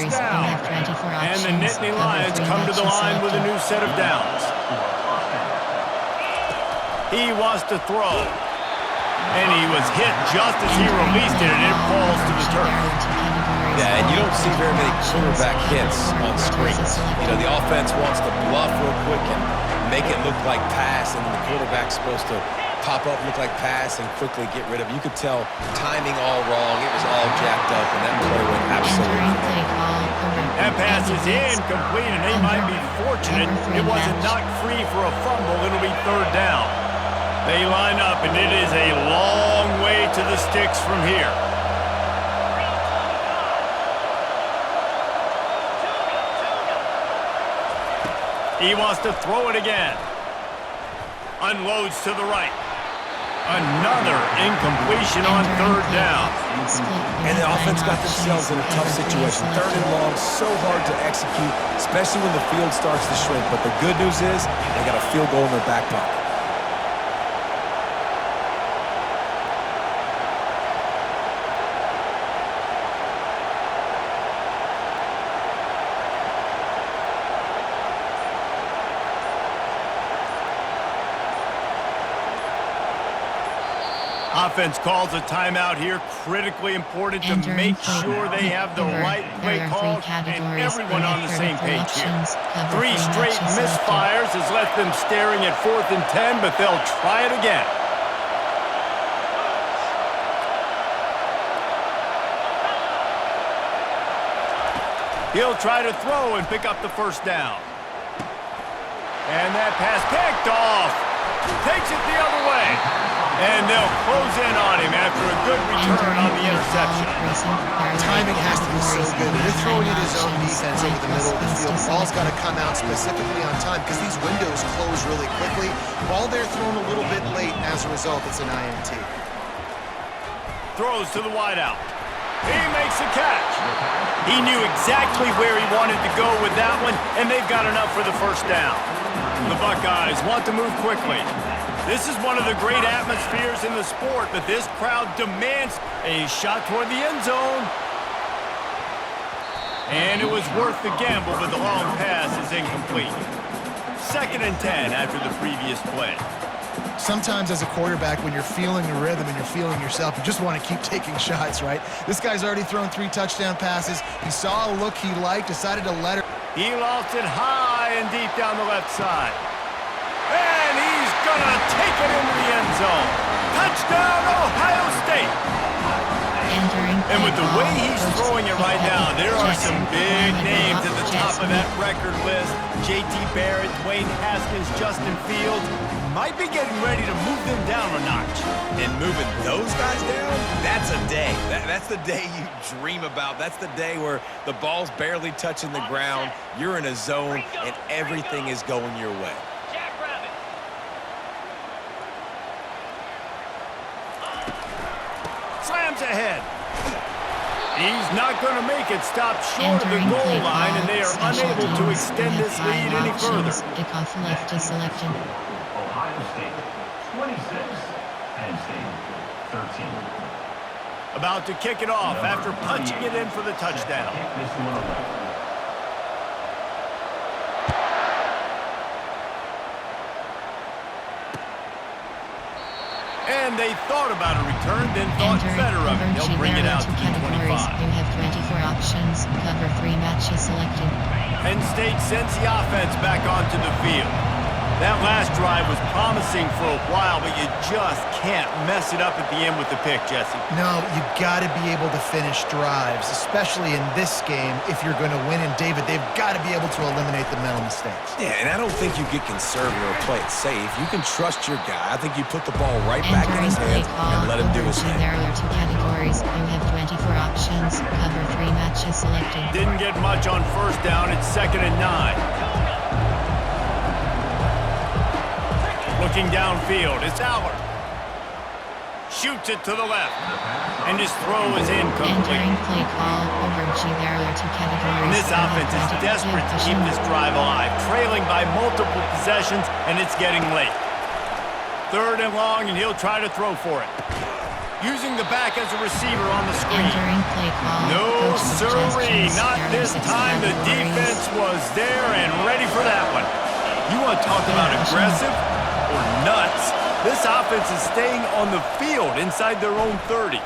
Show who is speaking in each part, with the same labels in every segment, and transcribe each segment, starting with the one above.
Speaker 1: first down. And the Nittany Lions come to the line with a new set of downs. He wants to throw. And he was hit just as he released it, and it falls to the turf.
Speaker 2: Yeah, and you don't see very many quarterback hits on screens. You know, the offense wants to bluff real quick and make it look like pass, and the quarterback's supposed to pop up, look like pass, and quickly get rid of it. You could tell timing all wrong. It was all jacked up, and that play went absolutely wrong.
Speaker 1: That pass is incomplete, and they might be fortunate it wasn't knocked free for a fumble. It'll be third down. They line up, and it is a long way to the sticks from here. He wants to throw it again. Unloads to the right. Another incompletion on third down.
Speaker 2: And the offense got themselves in a tough situation. Third and long, so hard to execute, especially when the field starts to shrink. But the good news is they got a field goal in their back pocket.
Speaker 1: Offense calls a timeout here, critically important to make sure they have the right play call and everyone on the same page here. Three straight misfires has left them staring at 4th and 10, but they'll try it again. He'll try to throw and pick up the first down. And that pass picked off. Takes it the other way. And they'll close in on him after a good return on the interception.
Speaker 3: Timing has to be so good. They're throwing it his own defense over the middle of the field. The ball's got to come out specifically on time because these windows close really quickly. Ball there thrown a little bit late. As a result, it's an INT.
Speaker 1: Throws to the wideout. He makes a catch. He knew exactly where he wanted to go with that one, and they've got enough for the first down. The Buckeyes want to move quickly. This is one of the great atmospheres in the sport, but this crowd demands a shot toward the end zone. And it was worth the gamble, but the long pass is incomplete. 2nd and 10 after the previous play.
Speaker 3: Sometimes as a quarterback, when you're feeling the rhythm and you're feeling yourself, you just want to keep taking shots, right? This guy's already thrown 3 touchdown passes. He saw a look he liked, decided to let her.
Speaker 1: He lofts it high and deep down the left side. And he's going to take it into the end zone. Touchdown, Ohio State. And with the way he's throwing it right now, there are some big names at the top of that record list. J.T. Barrett, Dwayne Haskins, Justin Fields. Might be getting ready to move them down a notch.
Speaker 2: And moving those guys down, that's a day. That's the day you dream about. That's the day where the ball's barely touching the ground, you're in a zone, and everything is going your way.
Speaker 1: Slams ahead. He's not going to make it. Stop short of the goal line, and they are unable to extend this lead any further.
Speaker 4: Kickoff left is selected.
Speaker 5: Ohio State 26, Penn State 13.
Speaker 1: About to kick it off after punching it in for the touchdown. And they thought about a return, then thought better of it. They'll bring it out to the 25.
Speaker 4: You have 24 options. Cover 3 matches selected.
Speaker 1: Penn State sends the offense back onto the field. That last drive was promising for a while, but you just can't mess it up at the end with the pick, Jesse.
Speaker 3: No, you got to be able to finish drives, especially in this game if you're going to win. And David, they've got to be able to eliminate the mental mistakes.
Speaker 2: Yeah, and I don't think you get conservative or play it safe. You can trust your guy. I think you put the ball right back in his hands and let him do his thing.
Speaker 4: There are 2 categories. You have 24 options. Cover 3 matches selected.
Speaker 1: Didn't get much on first down. It's 2nd and 9. Looking downfield, it's Allard. Shoots it to the left. And his throw is incomplete.
Speaker 4: Entering play call over G. There are 2 categories.
Speaker 1: And this offense is desperate to keep this drive alive, trailing by multiple possessions, and it's getting late. 3rd and long, and he'll try to throw for it. Using the back as a receiver on the screen.
Speaker 4: Entering play call.
Speaker 1: No,
Speaker 4: Coach
Speaker 1: sirree.
Speaker 4: suggestions.
Speaker 1: Not
Speaker 4: There are
Speaker 1: this
Speaker 4: 6
Speaker 1: time. The
Speaker 4: categories.
Speaker 1: defense was there and ready for that one. You want to talk about aggressive or nuts? This offense is staying on the field inside their own 30.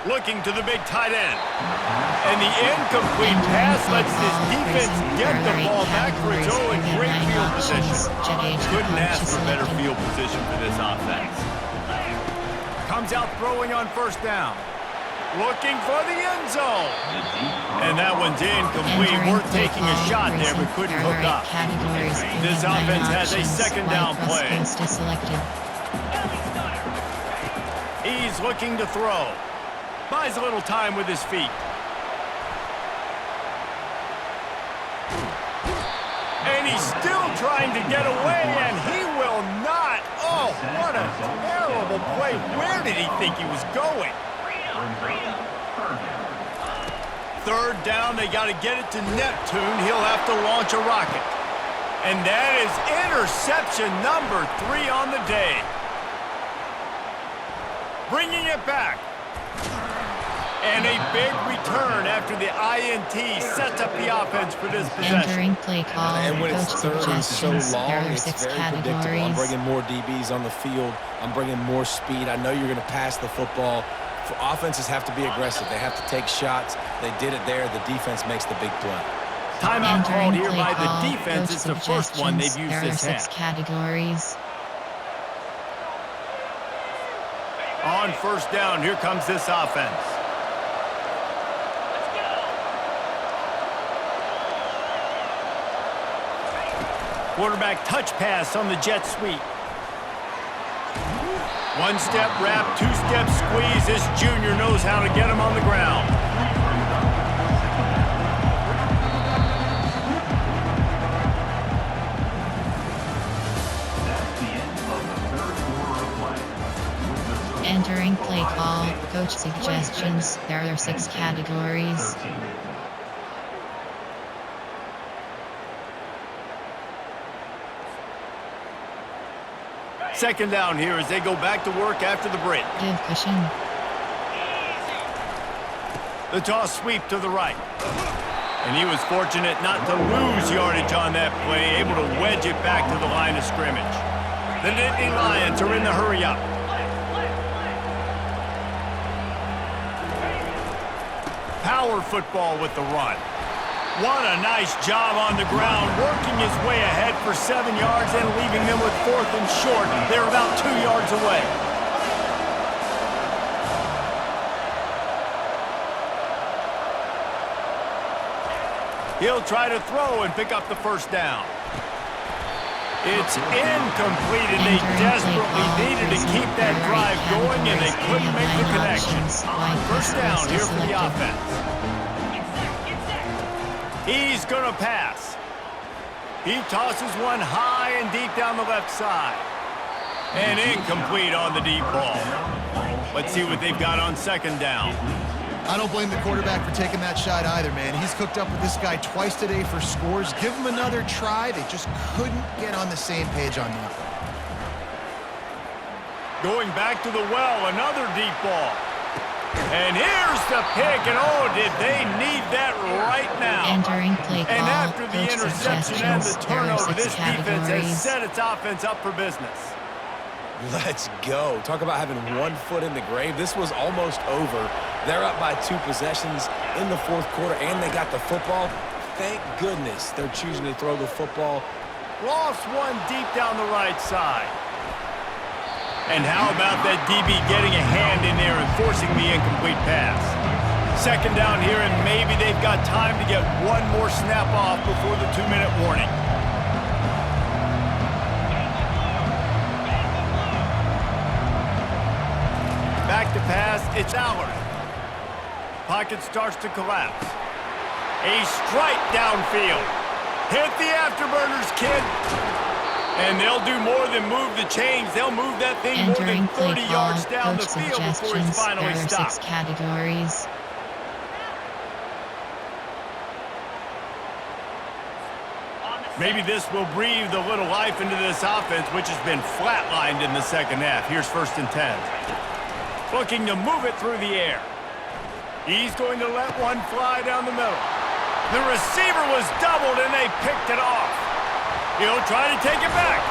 Speaker 1: Looking to the big tight end. And the incomplete pass lets this defense get the ball back for its own great field position. Couldn't ask for better field position for this offense. Comes out throwing on first down. Looking for the end zone. And that one's incomplete. Worth taking a shot there, but couldn't hook up. This offense has a second down play. He's looking to throw. Buys a little time with his feet. And he's still trying to get away, and he will not. Oh, what a terrible play. Where did he think he was going? Third down, they got to get it to Neptune. He'll have to launch a rocket. And that is interception number 3 on the day. Bringing it back. And a big return after the INT sets up the offense for this possession.
Speaker 4: Entering play call.
Speaker 2: And when it's third and so long,
Speaker 4: There are
Speaker 2: it's
Speaker 4: 6
Speaker 2: very predictable. I'm
Speaker 4: categories.
Speaker 2: bringing more DBs on the field. I'm bringing more speed. I know you're going to pass the football. For offenses have to be aggressive. They have to take shots. They did it there. The defense makes the big play.
Speaker 1: Timeout called here by
Speaker 4: call.
Speaker 1: the defense.
Speaker 4: Coach
Speaker 1: It's the first one they've used
Speaker 4: There are
Speaker 1: this
Speaker 4: 6
Speaker 1: half.
Speaker 4: categories.
Speaker 1: On first down, here comes this offense. Quarterback touch pass on the jet sweep. 1-step wrap, 2-step squeeze. This junior knows how to get him on the ground.
Speaker 5: That's the end of the third quarter of play.
Speaker 4: Entering play call. Coach suggestions. There are 6 categories.
Speaker 5: 13.
Speaker 1: Second down here as they go back to work after the break.
Speaker 4: Give cushion.
Speaker 1: The toss sweep to the right. And he was fortunate not to lose yardage on that play, able to wedge it back to the line of scrimmage. The Nittany Lions are in the hurry-up. Power football with the run. What a nice job on the ground, working his way ahead for 7 yards and leaving them with 4th and short. They're about 2 yards away. He'll try to throw and pick up the first down. It's incomplete, and they desperately needed to keep that drive going, and they couldn't make the connection. First down here for the offense. He's going to pass. He tosses one high and deep down the left side. And incomplete on the deep ball. Let's see what they've got on second down.
Speaker 3: I don't blame the quarterback for taking that shot either, man. He's cooked up with this guy twice today for scores. Give him another try. They just couldn't get on the same page on that one.
Speaker 1: Going back to the well, another deep ball. And here's the pick, and oh, did they need that right now.
Speaker 4: Entering play call.
Speaker 1: And after the
Speaker 4: Coach
Speaker 1: interception and the
Speaker 4: suggestions. There are
Speaker 1: turnover,
Speaker 4: 6
Speaker 1: this defense has
Speaker 4: categories.
Speaker 1: set its offense up for business.
Speaker 2: Let's go. Talk about having 1 foot in the grave. This was almost over. They're up by 2 possessions in the 4th quarter, and they got the football. Thank goodness they're choosing to throw the football.
Speaker 1: Lost one deep down the right side. And how about that DB getting a hand in there and forcing the incomplete pass? Second down here, and maybe they've got time to get one more snap off before the 2-minute warning. Back to pass, it's Allard. Pocket starts to collapse. A strike downfield. Hit the afterburners, kid. And they'll do more than move the chains. They'll move that thing more than
Speaker 4: Entering play
Speaker 1: 30
Speaker 4: call.
Speaker 1: yards down the
Speaker 4: Coach
Speaker 1: field before he's
Speaker 4: suggestions.
Speaker 1: finally
Speaker 4: There are 6
Speaker 1: stopped.
Speaker 4: categories.
Speaker 1: Maybe this will breathe a little life into this offense, which has been flatlined in the second half. Here's 1st and 10. Looking to move it through the air. He's going to let one fly down the middle. The receiver was doubled, and they picked it off. He'll try to take it back.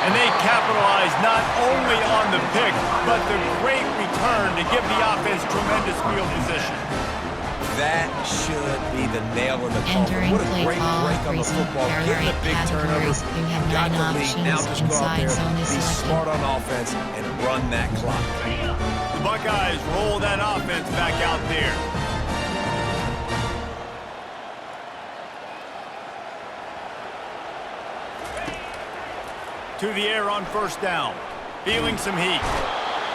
Speaker 1: And they capitalize not only on the pick, but the great return to give the offense tremendous field position.
Speaker 2: That should be the nail in the coffin.
Speaker 4: Entering
Speaker 2: What a
Speaker 4: play
Speaker 2: great
Speaker 4: call,
Speaker 2: break on the
Speaker 4: reason,
Speaker 2: football. Getting a big turnover.
Speaker 4: categories. You have
Speaker 2: Got
Speaker 4: 9
Speaker 2: the lead.
Speaker 4: options.
Speaker 2: Now just go out
Speaker 4: Inside
Speaker 2: there,
Speaker 4: zone is
Speaker 2: be
Speaker 4: selected.
Speaker 2: smart on offense, and run that clock.
Speaker 1: The Buckeyes roll that offense back out there. To the air on first down. Feeling some heat.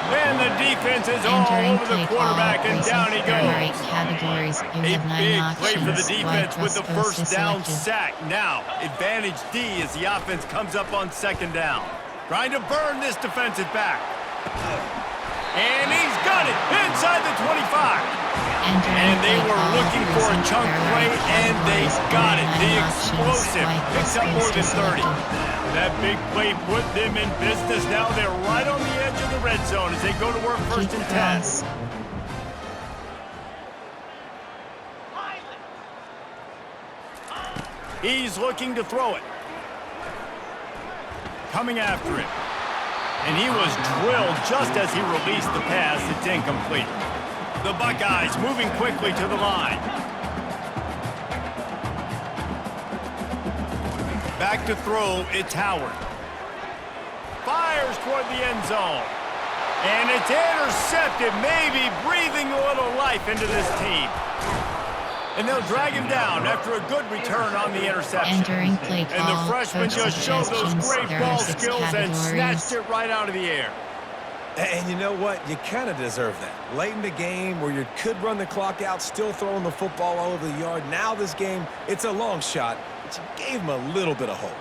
Speaker 1: And the defense is all
Speaker 4: Entering
Speaker 1: over the
Speaker 4: play
Speaker 1: quarterback,
Speaker 4: call,
Speaker 1: and
Speaker 4: reason,
Speaker 1: down he
Speaker 4: there are 8
Speaker 1: goes.
Speaker 4: categories. You
Speaker 1: A
Speaker 4: have 9
Speaker 1: big
Speaker 4: options.
Speaker 1: play for the defense
Speaker 4: Wide
Speaker 1: with the
Speaker 4: West Coast
Speaker 1: first
Speaker 4: is
Speaker 1: down
Speaker 4: selected.
Speaker 1: sack. Now, advantage D as the offense comes up on second down. Trying to burn this defensive back. And he's got it inside the 25. And they were looking for a chunk play, and they got it. The explosive picks up more than 30. That big play put them in business. Now they're right on the edge of the red zone as they go to work first and 10. He's looking to throw it. Coming after it. And he was drilled just as he released the pass. It's incomplete. The Buckeyes moving quickly to the line. Back to throw, it's Howard. Fires toward the end zone. And it's intercepted, maybe breathing a little life into this team. And they'll drag him down after a good return on the interception.
Speaker 4: Entering play call,
Speaker 1: And the freshman
Speaker 4: coach
Speaker 1: just showed those
Speaker 4: suggestions.
Speaker 1: great
Speaker 4: There
Speaker 1: ball
Speaker 4: are 6
Speaker 1: skills and
Speaker 4: categories.
Speaker 1: snatched it right out of the air.
Speaker 2: And you know what? You kind of deserve that. Late in the game where you could run the clock out, still throwing the football all over the yard. Now this game, it's a long shot, but you gave him a little bit of hope.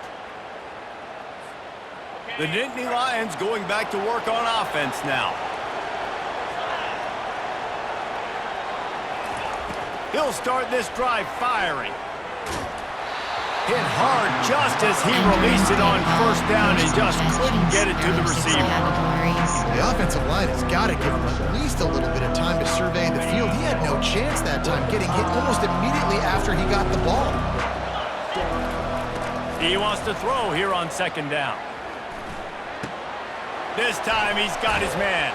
Speaker 1: The Nittany Lions going back to work on offense now. He'll start this drive firing. Hit hard just as he released it on first down. He just couldn't get it to the receiver.
Speaker 3: The offensive line has got to give him at least a little bit of time to survey the field. He had no chance that time, getting hit almost immediately after he got the ball.
Speaker 1: He wants to throw here on second down. This time he's got his man.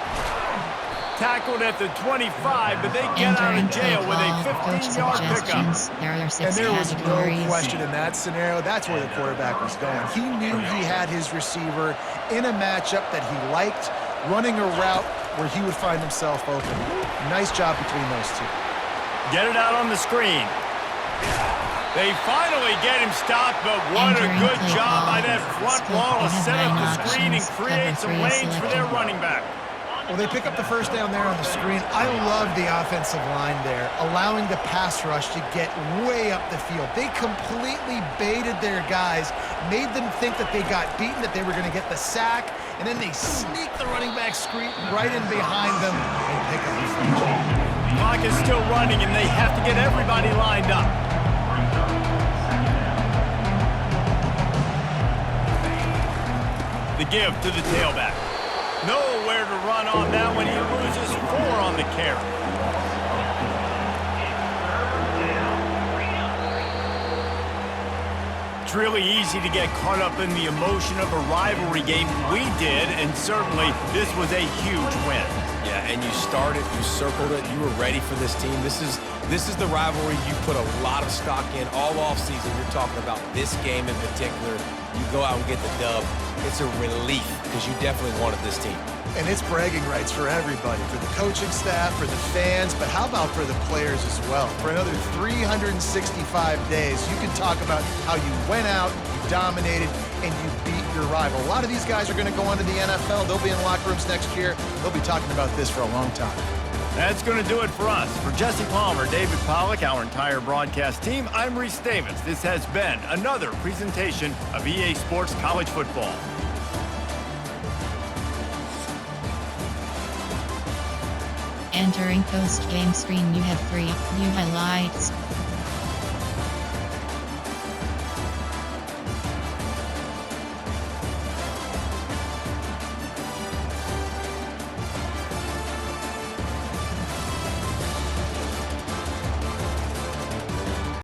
Speaker 1: Tackled at the 25, but they get out of jail with a 15-yard pickup.
Speaker 4: There are 6
Speaker 3: And there was no
Speaker 4: categories.
Speaker 3: question in that scenario. That's where the quarterback was going. He knew he had his receiver in a matchup that he liked, running a route where he would find himself open. Nice job between those two.
Speaker 1: Get it out on the screen. They finally get him stopped, but what a good job by that front wall to set up the screen and create some lanes for their running back.
Speaker 3: Well, they pick up the first down there on the screen. I love the offensive line there, allowing the pass rush to get way up the field. They completely baited their guys, made them think that they got beaten, that they were going to get the sack, and then they sneak the running back screen right in behind them and pick up the first.
Speaker 1: Clock is still running, and they have to get everybody lined up. The give to the tailback. Nowhere to run on that one. He loses 4 on the carry. It's really easy to get caught up in the emotion of a rivalry game. We did, and certainly this was a huge win.
Speaker 2: Yeah, and you started, you circled it, you were ready for this team. This is the rivalry you put a lot of stock in all offseason. You're talking about this game in particular. You go out and get the dub. It's a relief because you definitely wanted this team.
Speaker 3: And it's bragging rights for everybody, for the coaching staff, for the fans, but how about for the players as well? For another 365 days, you can talk about how you went out, you dominated, and you beat your rival. A lot of these guys are going to go on to the NFL. They'll be in locker rooms next year. They'll be talking about this for a long time.
Speaker 1: That's going to do it for us. For Jesse Palmer, David Pollack, our entire broadcast team, I'm Reese Davis. This has been another presentation of EA Sports College Football.
Speaker 4: Entering post-game screen, you have 3 new highlights.